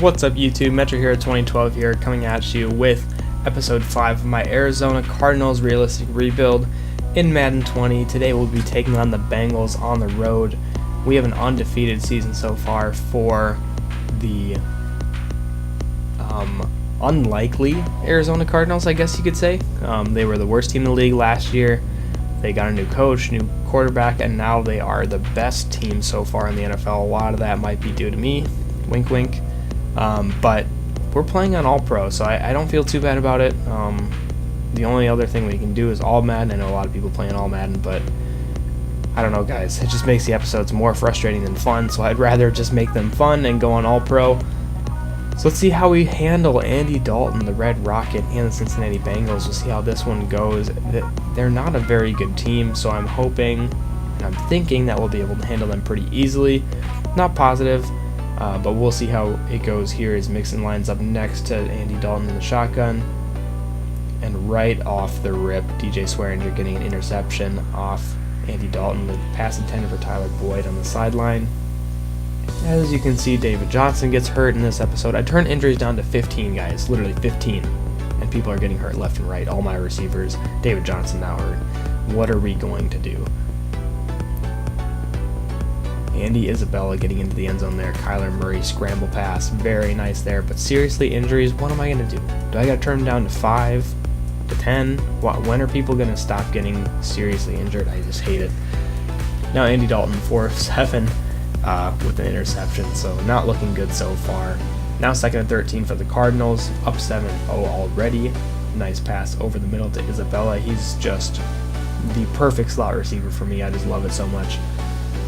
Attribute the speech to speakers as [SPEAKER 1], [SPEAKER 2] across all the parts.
[SPEAKER 1] What's up YouTube, Metro Hero 2012 here, coming at you with episode 5 of my Arizona Cardinals realistic rebuild in Madden 20. Today we'll be taking on the Bengals on the road. We have an undefeated season so far for the unlikely Arizona Cardinals, I guess you could say. They were the worst team in the league last year. They got a new coach, new quarterback, and now they are the best team so far in the NFL. A lot of that might be due to me, wink wink, but we're playing on All-Pro, so I don't feel too bad about it. The only other thing we can do is All Madden. I know a lot of people playing All Madden, but I don't know, guys. It just makes the episodes more frustrating than fun, so I'd rather just make them fun and go on All-Pro. So let's see how we handle Andy Dalton, the Red Rocket, and the Cincinnati Bengals. We'll see how this one goes. They're not a very good team, so I'm hoping and I'm thinking that we'll be able to handle them pretty easily. Not positive, but we'll see how it goes here as Mixon lines up next to Andy Dalton in the shotgun. And right off the rip, DJ Swearinger getting an interception off Andy Dalton. The pass intended for Tyler Boyd on the sideline. As you can see, David Johnson gets hurt in this episode. I turned injuries down to 15, guys, literally 15. And people are getting hurt left and right. All my receivers, David Johnson now hurt. What are we going to do? Andy Isabella getting into the end zone there. Kyler Murray scramble pass. Very nice there. But seriously, injuries, what am I going to do? Do I got to turn them down to 5, to 10? When are people going to stop getting seriously injured? I just hate it. Now Andy Dalton, 4 of 7. With an interception, so not looking good so far. Now 2nd and 13 for the Cardinals, up 7-0 already. Nice pass over the middle to Isabella. He's just the perfect slot receiver for me. I just love it so much.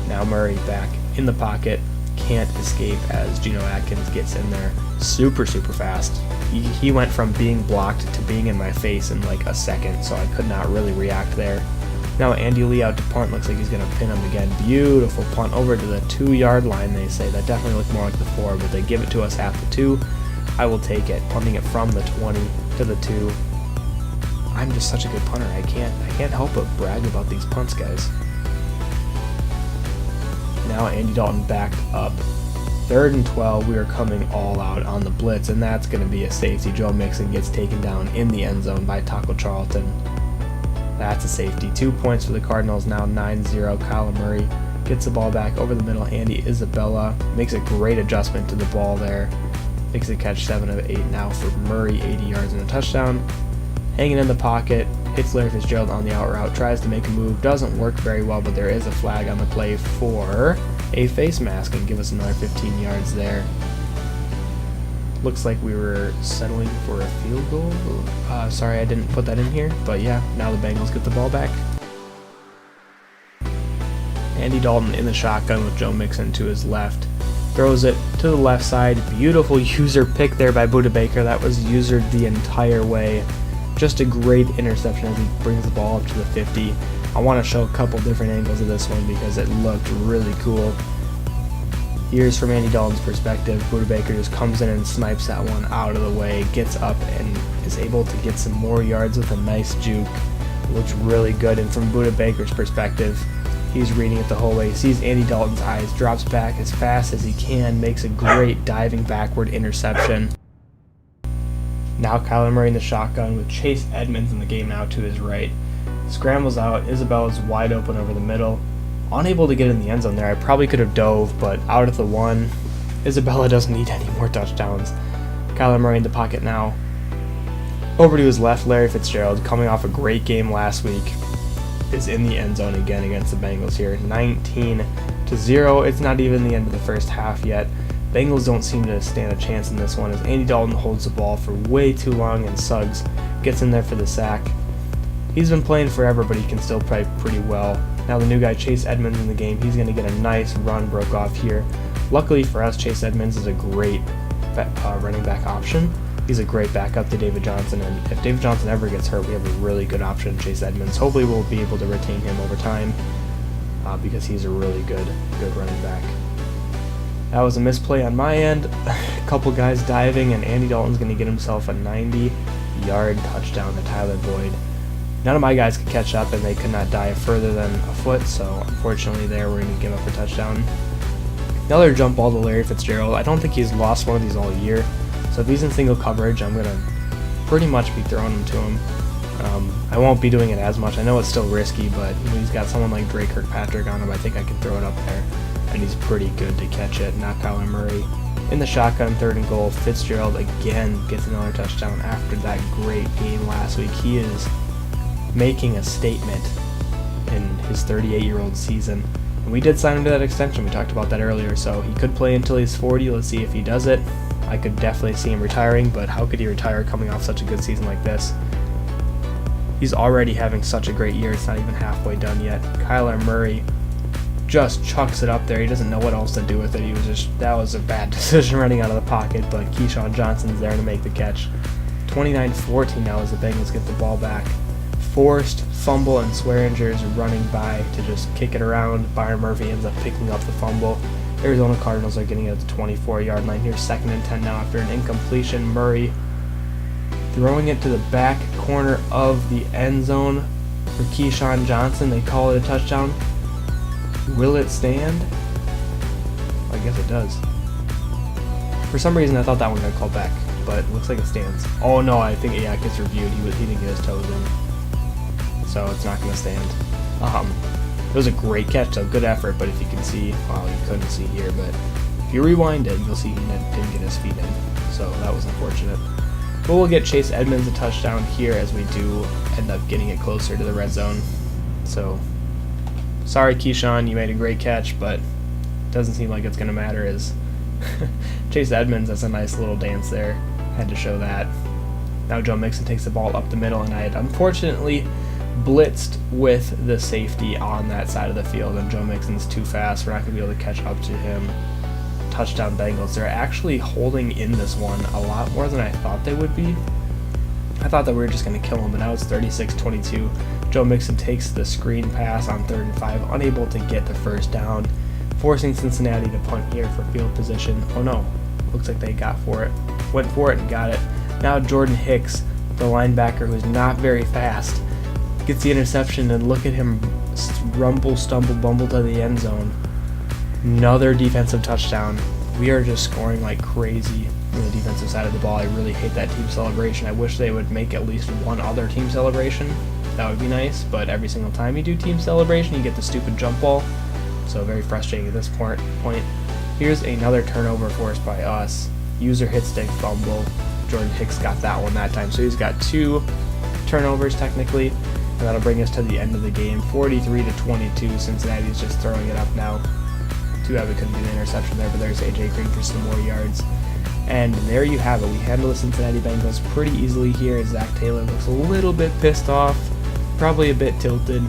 [SPEAKER 1] Now Murray back in the pocket, can't escape as Geno Atkins gets in there super fast. He went from being blocked to being in my face in like a second, so I could not really react there. Now Andy Lee out to punt. Looks like he's going to pin him again. Beautiful punt over to the 2-yard line, they say. That definitely looked more like the 4, but they give it to us at the 2. I will take it. Punting it from the 20 to the 2. I'm just such a good punter. I can't help but brag about these punts, guys. Now Andy Dalton backed up. 3rd and 12. We are coming all out on the blitz, and that's going to be a safety. Joe Mixon gets taken down in the end zone by Taco Charlton. That's a safety. 2 points for the Cardinals, now 9-0. Kyler Murray gets the ball back over the middle. Andy Isabella makes a great adjustment to the ball there. Makes a catch, 7 of 8 now for Murray, 80 yards and a touchdown. Hanging in the pocket, hits Larry Fitzgerald on the out route, tries to make a move, doesn't work very well, but there is a flag on the play for a face mask and give us another 15 yards there. Looks like we were settling for a field goal. Sorry I didn't put that in here, but yeah, now the Bengals get the ball back. Andy Dalton in the shotgun with Joe Mixon to his left. Throws it to the left side. Beautiful user pick there by Budda Baker. That was usered the entire way. Just a great interception as he brings the ball up to the 50. I want to show a couple different angles of this one because it looked really cool. Here's from Andy Dalton's perspective. Budda Baker just comes in and snipes that one out of the way, gets up and is able to get some more yards with a nice juke. Looks really good, and from Budda Baker's perspective, he's reading it the whole way. Sees Andy Dalton's eyes, drops back as fast as he can, makes a great diving backward interception. Now Kyler Murray in the shotgun with Chase Edmonds in the game now to his right. Scrambles out, Isabella's wide open over the middle. Unable to get in the end zone there. I probably could have dove, but out at the 1. Isabella doesn't need any more touchdowns. Kyler Murray in the pocket now. Over to his left, Larry Fitzgerald, coming off a great game last week, is in the end zone again against the Bengals here. 19-0. It's not even the end of the first half yet. Bengals don't seem to stand a chance in this one as Andy Dalton holds the ball for way too long and Suggs gets in there for the sack. He's been playing forever, but he can still play pretty well. Now the new guy, Chase Edmonds, in the game. He's going to get a nice run broke off here. Luckily for us, Chase Edmonds is a great running back option. He's a great backup to David Johnson, and if David Johnson ever gets hurt, we have a really good option, Chase Edmonds. Hopefully we'll be able to retain him over time because he's a really good running back. That was a misplay on my end. A couple guys diving, and Andy Dalton's going to get himself a 90-yard touchdown to Tyler Boyd. None of my guys could catch up, and they could not dive further than a foot, so unfortunately there we're going to give up a touchdown. Another jump ball to Larry Fitzgerald. I don't think he's lost one of these all year. So if he's in single coverage, I'm going to pretty much be throwing him to him. I won't be doing it as much. I know it's still risky, but when he's got someone like Drake Kirkpatrick on him, I think I can throw it up there. And he's pretty good to catch it. Not Kyler Murray. In the shotgun, 3rd and goal, Fitzgerald again gets another touchdown after that great game last week. He is making a statement in his 38-year-old season. And we did sign him to that extension. We talked about that earlier. So he could play until he's 40. Let's see if he does it. I could definitely see him retiring, but how could he retire coming off such a good season like this? He's already having such a great year. It's not even halfway done yet. Kyler Murray just chucks it up there. He doesn't know what else to do with it. That was a bad decision running out of the pocket, but Keyshawn Johnson's there to make the catch. 29-14 now as the Bengals get the ball back. Forced fumble, and Swearinger's running by to just kick it around. Byron Murphy ends up picking up the fumble. Arizona Cardinals are getting it at the 24-yard line here. 2nd and 10 now after an incompletion. Murray throwing it to the back corner of the end zone for Keyshawn Johnson. They call it a touchdown. Will it stand? I guess it does. For some reason, I thought that one got called back, but it looks like it stands. Oh no, I think it gets reviewed. He didn't get his toes in, so it's not going to stand. It was a great catch, though. Good effort, but if you can see, well, you couldn't see here, but if you rewind it, you'll see he didn't get his feet in, so that was unfortunate. But we'll get Chase Edmonds a touchdown here as we do end up getting it closer to the red zone. So, sorry, Keyshawn, you made a great catch, but it doesn't seem like it's going to matter as Chase Edmonds, that's a nice little dance there. Had to show that. Now Joe Mixon takes the ball up the middle, and I had unfortunately blitzed with the safety on that side of the field, and Joe Mixon's too fast. We're not going to be able to catch up to him. Touchdown Bengals. They're actually holding in this one a lot more than I thought they would be. I thought that we were just going to kill them, but now it's 36-22. Joe Mixon takes the screen pass on 3rd and 5, unable to get the first down, forcing Cincinnati to punt here for field position. Oh no, looks like they went for it and got it. Now Jordan Hicks, the linebacker who's not very fast, gets the interception, and look at him stumble, bumble to the end zone. Another defensive touchdown. We are just scoring like crazy on the defensive side of the ball. I really hate that team celebration. I wish they would make at least one other team celebration. That would be nice, but every single time you do team celebration, you get the stupid jump ball. So very frustrating at this point. Here's another turnover forced by us. User hit stick fumble. Jordan Hicks got that one that time. So he's got 2 turnovers technically, and that'll bring us to the end of the game. 43-22. Cincinnati's just throwing it up now. Too bad we couldn't do the interception there, but there's AJ Green for some more yards. And there you have it. We handle the Cincinnati Bengals pretty easily here. Zach Taylor looks a little bit pissed off, probably a bit tilted.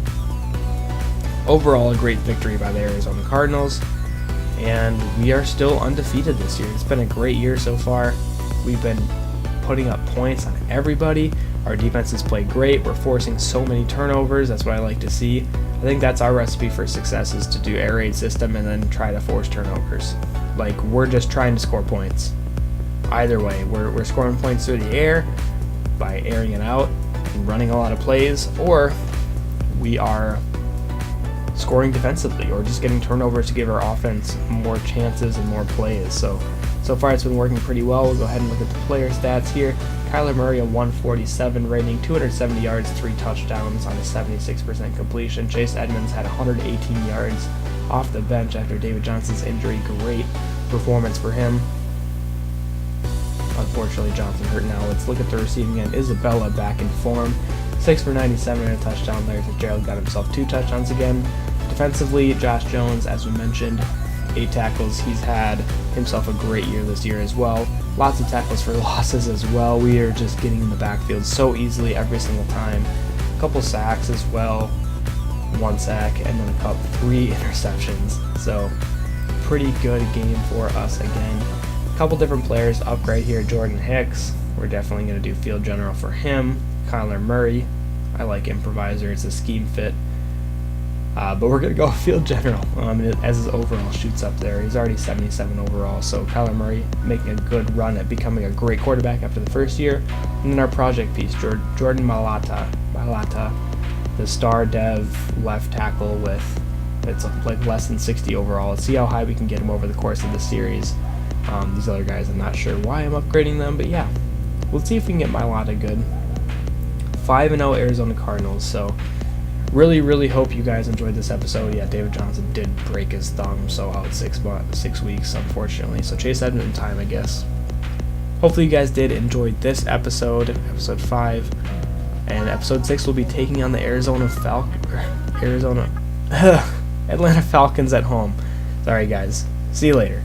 [SPEAKER 1] Overall, a great victory by the Arizona Cardinals, and we are still undefeated this year. It's been a great year so far. We've been putting up points on everybody. Our defense has played great. We're forcing so many turnovers. That's what I like to see. I think that's our recipe for success, is to do air raid system and then try to force turnovers. Like, we're just trying to score points. Either way, we're scoring points through the air by airing it out and running a lot of plays, or we are scoring defensively or just getting turnovers to give our offense more chances and more plays. So far it's been working pretty well. We'll go ahead and look at the player stats here. Kyler Murray, a 147 rating, 270 yards, 3 touchdowns on a 76% completion. Chase Edmonds had 118 yards off the bench after David Johnson's injury. Great performance for him. Unfortunately, Johnson hurt now. Let's look at the receiving end. Isabella back in form. 6 for 97 and a touchdown. Larry Fitzgerald got himself 2 touchdowns again. Defensively, Josh Jones, as we mentioned, 8 tackles. He's had himself a great year this year as well. Lots of tackles for losses as well. We are just getting in the backfield so easily every single time. A couple sacks as well. 1 sack and then 3 interceptions. So pretty good game for us again. A couple different players up right here. Jordan Hicks, we're definitely going to do field general for him. Kyler Murray, I like improviser. It's a scheme fit. But we're going to go field general as his overall shoots up there. He's already 77 overall. So Kyler Murray making a good run at becoming a great quarterback after the first year. And then our project piece, Jordan Mailata, the star dev left tackle with It's like less than 60 overall. Let's see how high we can get him over the course of the series. These other guys, I'm not sure why I'm upgrading them, but yeah. Let's see if we can get Mailata good. 5-0 Arizona Cardinals, so really hope you guys enjoyed this episode. Yeah, David Johnson did break his thumb, so out 6 weeks, unfortunately. So Chase Edmonton time, I guess. Hopefully you guys did enjoy this episode 5. And episode 6 will be taking on the Atlanta Falcons at home. Sorry guys. See you later.